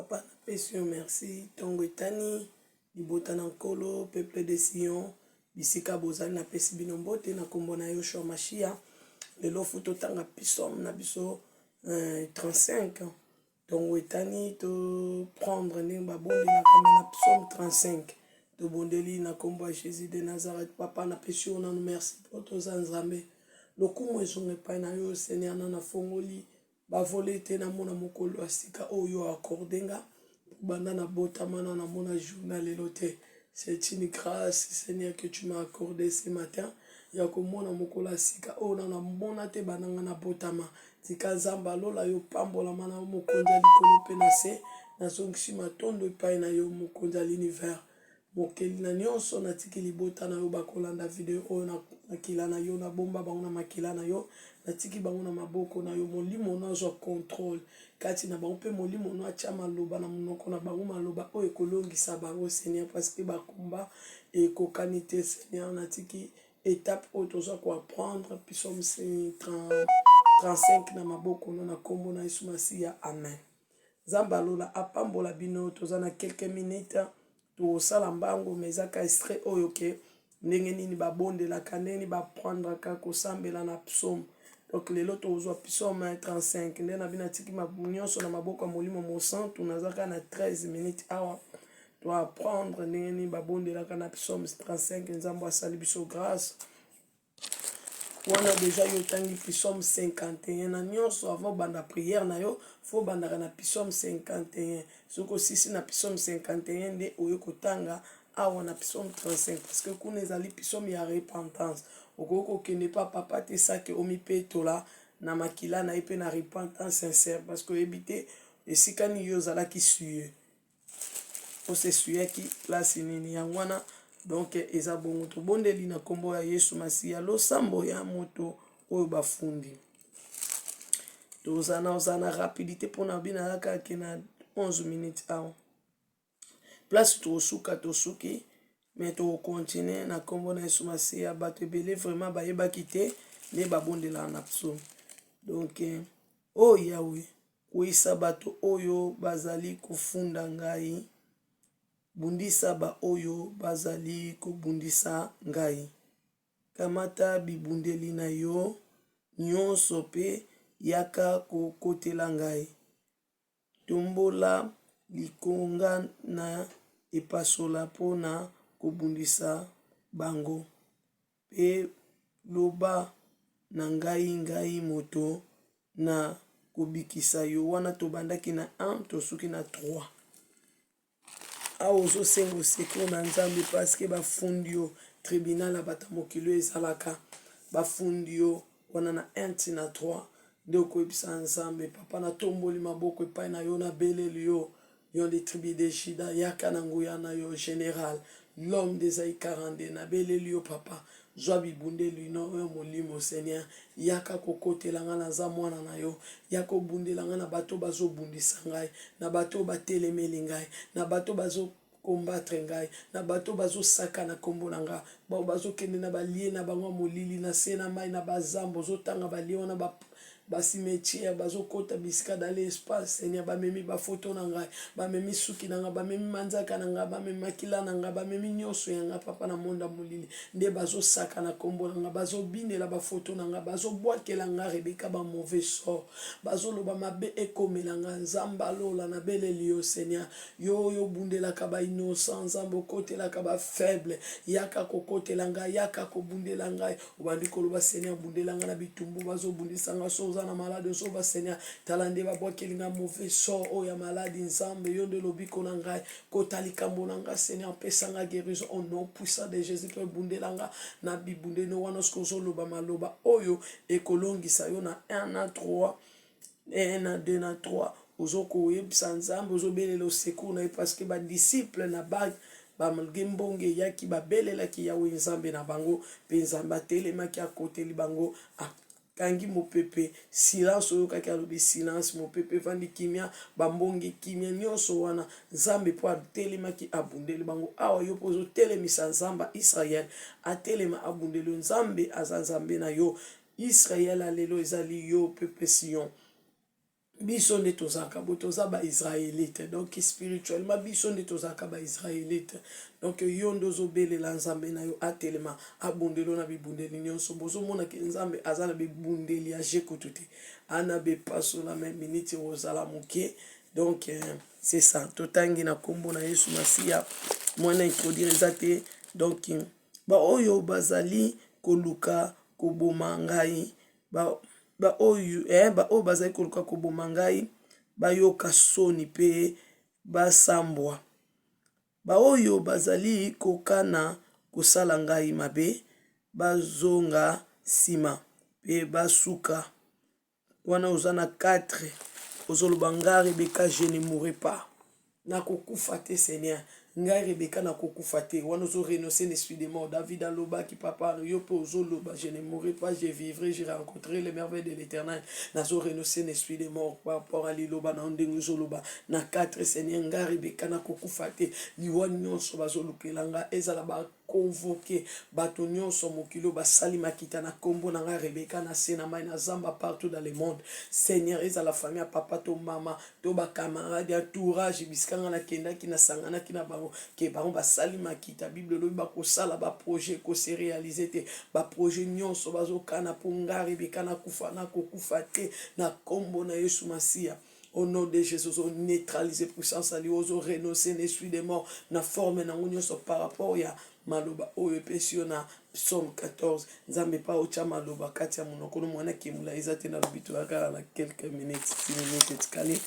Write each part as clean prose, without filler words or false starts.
Papa, napesi merci. Tongo etani, libota na nkolo, peuple de Sion, bisika bozali napesi bino mbote na kombo na Yoshua Mashia. Lelo futo tanga pisom na biso 35. Tongo etani to prendre ndenge babonde na kamena psom 35. To bondeli na kombo ya Jésus de Nazareth. Papa, napesi yo na merci pour toza nzambe. Lokumu ezonge pai na yo Seigneur na fongoli. Bavole te na mona mokolo asika oyo accordenga banda na botamana na mona journal elote. C'est une grâce Seigneur que tu m'as accordé ce matin ya komona mokolo asika oyo na mona te bananga na botama tika zamba lola yo pambola mana mokonza likolo pe na se na songisi matondo epai na yo mokonza l'univers mokeli na nyonso na tiki libota na yo bakolanda video oyo na makila na yo na bomba bango na makila na yo na tiki bango na maboko na yo molimo na zo contrôle kati na bango pe molimo na atia maloba na monoko na bango maloba oyo ekolongisa bango Seigneur parce que bakomba et kokanite Seigneur na tiki étape oyo toza ko apprendre psaume 35 na maboko na kombo na Yesu Masiya amen. Zamba lola apambola bino toza na quelques minutes to sala mbango mezaka extrait oyo ke ndenge nini babondelaka ndenge baprendre ka kosambela na psaume. Donc lelo tozwa psaume 35 nde na bina tiki nyonso na maboko ya molimo mosan tunazaka na 13 minutes awa to apprendre ndenge nini babondelaka na psaume 35 nzambo asali biso grâce. Wana déjà yo tangi psaume 51 na nyonso avant banda prière na yo faut bandaka na psaume 51 soko sisi na psaume 51 nde oyo kotanga awa na psaume 35 parce que kuna ezali psaume ya repentance okoko kende pa papa te sake omipetola na makila na epe na repentance sincère parce que ebité esika ni yo zalaki suye o se suye ki place nini ya wana. Donc eza bongo to bondeli na kombo ya Yesu Masiya losambo ya moto oyo bafundi tozana rapidité pona bina yaka ke na 11 minutes awa place to suki mais to continuer na kombo na Yesu Masiya bato ebele vraiment bayebaki te ne babondela na psaume. Donc o Yahweh koisa bato oyo bazali kofunda ngai bundisa ba oyo bazali kobundisa ngai kamata bibundeli na yo nyonso pe yaka kokotela ngai tombola likonga na epasola pona kobundisa bango pe loba na ngai moto na kobikisa yo. Wana tobandaki na 1 tosuki na 3 aozo sengo seko na nzambe parce que bafundi yo tribunal ya bata mokilo ezalaka bafundi yo wana na 1 na 3 nde okoyebisa nzambe papa na tomboli maboko epai na yo na beleli yo de tribu de Juda yaka na nguya na yo général l'homme des Isaïe 42 na beleli yo papa zwa bibundeli no yo molimo Seigneur yaka kokotela nga na za mwana na yo yako bundela nga na bato bazobundisa ngai na bato batelemeli ngai na bato bazo combattre ngai na bato bazosaka na kombo na nga bao bazokende na balie na bango molili na se na mai na bazambo zotanga balie wana basimetiere bazokota bisika dans l'espace Seigneur bamemi bafoto na ngai bamemi suki na ngai bamemi manzaka na ngai bamemi makila na ngai bamemi nyonso ya ngai papa na monda molili nde bazosaka na kombo na ngai bazobinela bafoto na ngai bazobwakela ngai Rebeka ba mauvais sort bazoloba mabe ekomela ngai nzamba lola na beleli yo Seigneur yo bundelaka ba innocent nzambe okotelaka ba faible yaka kokotela ngai yaka kobundela ngai obandi koloba Seigneur bundela ngai na bitumbu bazobundisa ngai soza na malade so ba Seigneur talande ba bwakeli nga mauvais sort o ya malade nzambe yo de lobiko na ngai kotalika mbona nga Seigneur pesa nga guérison au nom puissant de Jésus pe bundela nga na bibunde no wana skozo loba maloba oyo ekolongisa yo na 1 na 3 1 na 2 na 3 ozoko yebisa nzambe ozobelela secours na parce que ba disciple na bag bamgembonge yaki babelelaki yawe nzambe na bango pe nzambe atelemaki akoteli bango kangi mopepe silence oyo kaki alobi silence mopepe vandi kimia bambonge kimia nyonso wana nzambe po atelemaki abundeli bango awa yo pozo telemisa nzamba Israël atelema abundeli nzambe aza nzambe na yo Israël alelo ezali yo pepe Sion biso nde tozalaka bo toza baisraélite donc spirituellement biso nde tozalaka baisraélite donc yo nde ozobelela nzambe na yo atelema abundelo na bibundeli nyonso bozomonake nzambe aza na bibundeli ya jekutu te ana bepasola me miniti ozala moke donc c'est ça totangi na kombo na yesu masiya mwana introduire eza te donc baoyo bazali koluka koboma ngai baoyo bazali koluka koboma ngai bayoka soni mpe basambwa baoyo bazali kokana kosala ngai mabe bazonga nsima mpe basuka wana oza na 4 ozoloba nga Rebeka je ne mourrai pas nakokufa te Seigneur ngai Rebeka nakokufa te wana ozorenoncer l'esprit de mort David alobaki papa yo mpe ozoloba je ne mourrai pas je vivrai je rencontrerai les merveilles de l'éternel nazorenoncer l'esprit de mort par rapport à liloba na ndenge ozoloba na 4 Seigneur ngai Rebeka nakokufa te liwa nyonso bazolukela nga ezala convoqué bato nyonso mokilo basali makita na kombo na nga Rebeka na se na mai na zamba partout dans le monde Seigneur eza la famille papa to mama to ba camarade entourage biskanga na kendaki na sangana kina bango ke bango basali makita Bible lobi ba kosala ba projet ko se réaliser te ba projet nyonso bazokana po nga Rebeka na kufa na kokufa te na kombo na Yesu Masiya. Au nom de Jésus, on neutralise puissance à lui, on renoncer l'esprit des morts, na forme na nyonso par rapport ya maloba oyo pesio na Psaume 14 nzambe pa ocha maloba kati ya monoko mwana kimula ezate na lobito akala na quelques minutes 6 minutes tikali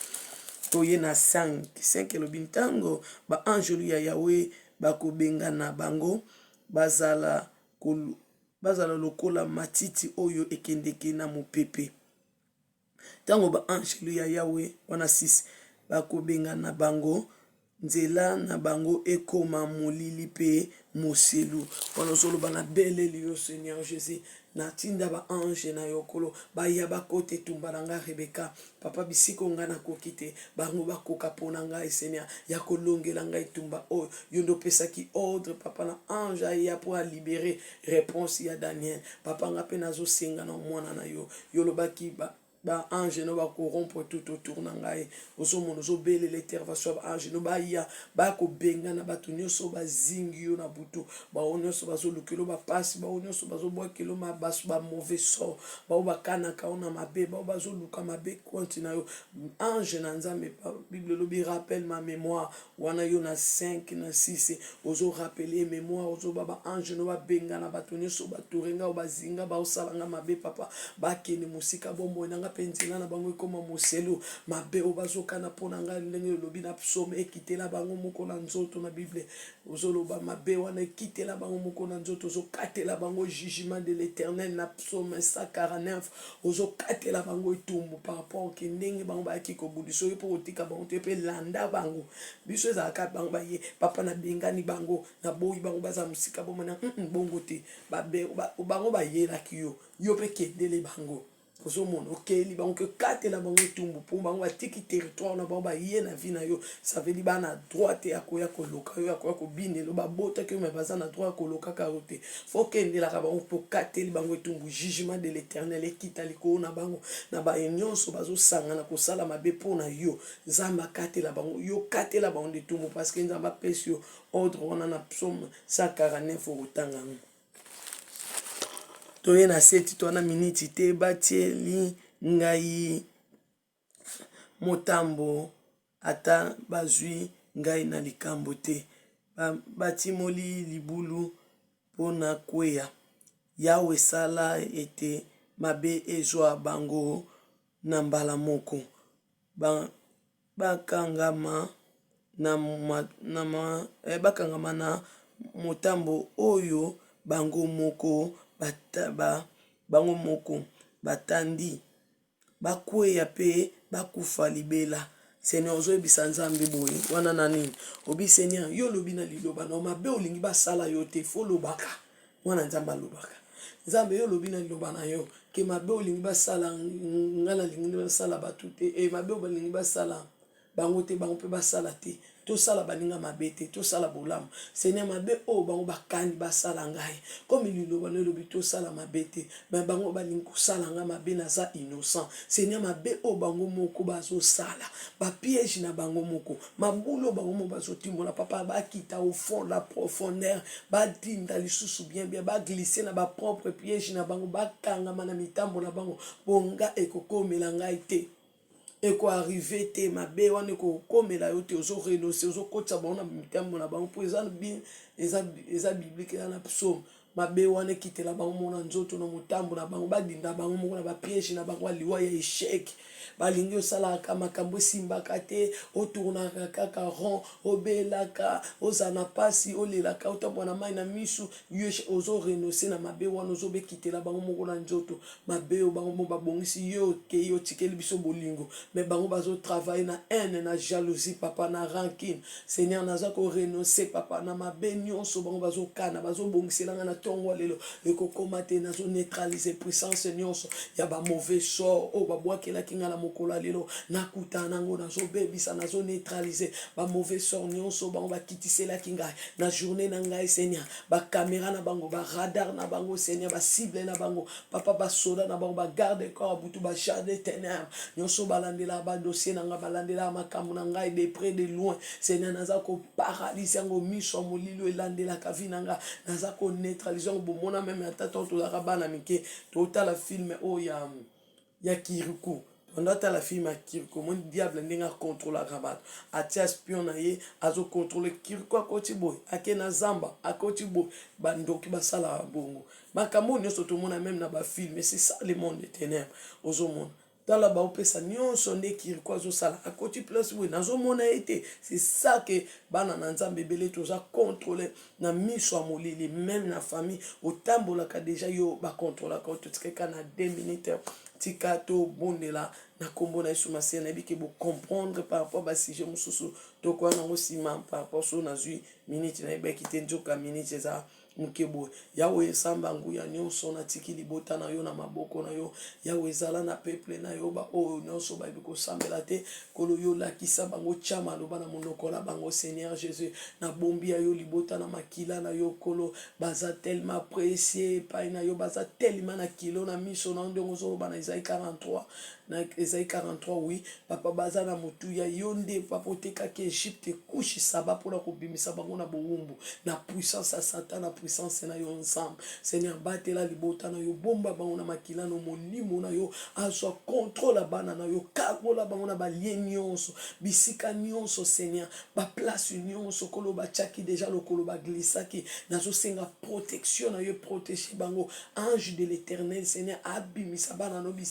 toye na 5 lobi ntango ba anjelu ya Yahweh bakobenga na bango bazala lokola matiti oyo ekendeke na mopepe tango ba anjelu ya Yahweh wana 6 bakobenga na bango nzela na bango ekoma molili pe moselu wana solo bana beleli yo Seigneur Jésus na tinda ba ange na yokolo ba ya ba kote tumba nga Rebeka papa bisiko nga na kokite bango bakoka pona nga Seigneur ya kolongela nga itumba o yondo pesaki ordre papa na ange ya pour libérer réponse ya Daniel papa nga pe nazo senga na mwana na yo yolobaki ba ange no ba corrompre tout autour na ngai ozomono zobele l'intervention ba ange no ba ya ba ko benga na bato nyonso ba zingi yo na butu ba onyoso bazolukelo ba pasi ba onyoso bazobwakelo ma basu ba mauvais sort ba obakana kaona mabe ba bazoluka mabe continue yo ange na nzambe Bible lobi rappelle ma mémoire wana yo na 5 na 6 ozo rappeler mémoire ozo ba ange no ba benga na bato nyonso ba torenga ba zinga ba osalanga mabe papa ba kene musika bombo na penzela na bango ekoma moselu mabe obazokana pona nga ndenge lobi na psaume ekitela bango moko na nzoto na Bible ozoloba mabe wana ekitela bango moko na nzoto ozokatela bango jugement de l'éternel na psaume 149 ozokatela bango etumbu par rapport ke ndenge bango bayaki kobuliso yo po otika bango te pe landa bango biso ezalaka bango baye papa na bengani bango na boyi bango baza musika bomona bongo te babe bango bayelaki yo pe kendele bango ozomono okeli bango ke katela bango etumbu po bango atiki territoire na bango baye na vie na yo ça veut dire bana droite ya koya koloka yo ya koya kobinelo babota ke me baza na droit koloka karote faut kendelaka bango po kateli bango etumbu jugement de l'éternel ekita likolo na bango na banyonso bazosanga na kosala mabe po na yo nzambe akatela bango yo katela bango etumbu parce que nzambe apesi yo ordre wana na psaume 149 okotanga toye na seti to na miniti te batieli ngai motambo ata bazwi ngai na likambo te batimoli libulu pona kweya Yawe sala ete mabe ezwa bango na mbala moko bakangama na motambo oyo bango moko bango moko batandi bakweya pe bakufa libela Seigneur ozoyebisa nzambe boye wana na nini obi Seigneur yo lobi na liloba na mabe olingi basala yo te fo lobaka wana nzambe alobaka nzambe yo lobi na liloba na yo ke mabe olingi basala ngala lingi basala batu te mabe olingi basala bango te bango mpe basala te tosala baninga mabe te tosala bolamu Seigneur mabe oyo bango bakani basala ngai comme liloba lobi tosala mabe te me bango balingi kosala ngai mabe naza innocent Seigneur mabe oyo bango moko bazosala bapiège na bango moko mabulu bango moko bazotimola papa bakita au fond la profondeur batinda lisusu bien baglisse na bapropre piège na bango bakangama na mitambo na bango bonga ekokomela ngai te eko arrivé te mabe wana ekokomela yo te ozorenonce ozokotisa bango na mitambo na bango mpo eza biblique eza na psaume mabe wana ekitela bango moko na nzoto na motambo na bango badinda bango moko na bapiège na bango aliwa ya échec balingi osalaka makambo esimbaka te otournaka kaka rond obelaka ozala na pasi olelaka otambola na mai na misu yo ozorenonce na mabe wana ozobekitela bango moko na nzoto mabe oyo bango moko babongisi yo okei otikeli biso bolingo me bango bazotravaille na haine na jalousie papa na rancune Seigneur naza korenonce papa na mabe nyonso bango bazokana bazobongiselanga na ntongo lelo ekokoma te nazoneutralize puissance nyonso ya bamauvais sort oyo babwakelaki nga na mokolo lelo nakutana nango nazobebisa nazoneutralize bamauvais sort nyonso bango bakitiselaki ngai na journée na ngai Seigneur bacaméra na bango baradar na bango Seigneur basible na bango papa basoda na bango bagarde corps butu bajardin ténèbres nyonso balandela badossier na nga balandela makambo na ngai de près de loin Seigneur naza koparalyse yango miso ya molilo elandelaka vi na nga naza koneutralize yango bomona meme ata tozalaka bana mike totala filme oyo ya Kirikou ondata la film à Kirikou mon diable ndinga contrôlaka bato atia espion na ye azo contrôler Kirikou akoti boy akena zamba akoti boy bandoki basala bongo makambo nyonso tomona même na ba film c'est ça le monde des ténèbres ozomona tala baopesa nyonso nde Kirikou azosala akoti place boy nazomona ete c'est ça que bana na nzambe ebele toza contrôler na miso ya molili même na famille otambolaka déjà yo bacontrôlaka ototikaka na 2 minutes tika to bondela na kombo na Yesu Masiya na biki bo comprendre par rapport à sujet mususu to kwa na ngosima par rapport so na zui minute na ibeki te nzoka minute za mukebo yawe esamba nguya nyonso na tiki libota na yo na maboko na yo yawe ezala na peuple na yo ba oyo nyonso ba biko sambela te kolo yo lakisa bango chama loba na monoko na bango Seigneur Jésus na bombi ya yo libota na makila na yo kolo baza tellement précieux pa na yo baza tellement na kilo na miso na ndongo zo ba na Isaïe 43 na Isaïe 43 oui papa baza na mutu ya yonde papa oteka ke Egypte kushi saba pona kobimisa bango na bowumbu na puissance ya Satan na puissance na yo ensemble Seigneur batela libota na yo bomba bango na makila no molimo na yo azwa contrôle bana na yo kagola bango na balie nyonso bisika nyonso Seigneur ba place nyonso kolo ba chaki déjà le kolo ba glissaki nazo senga protection na yo protéger bango ange de l'Éternel Seigneur abimisa bana no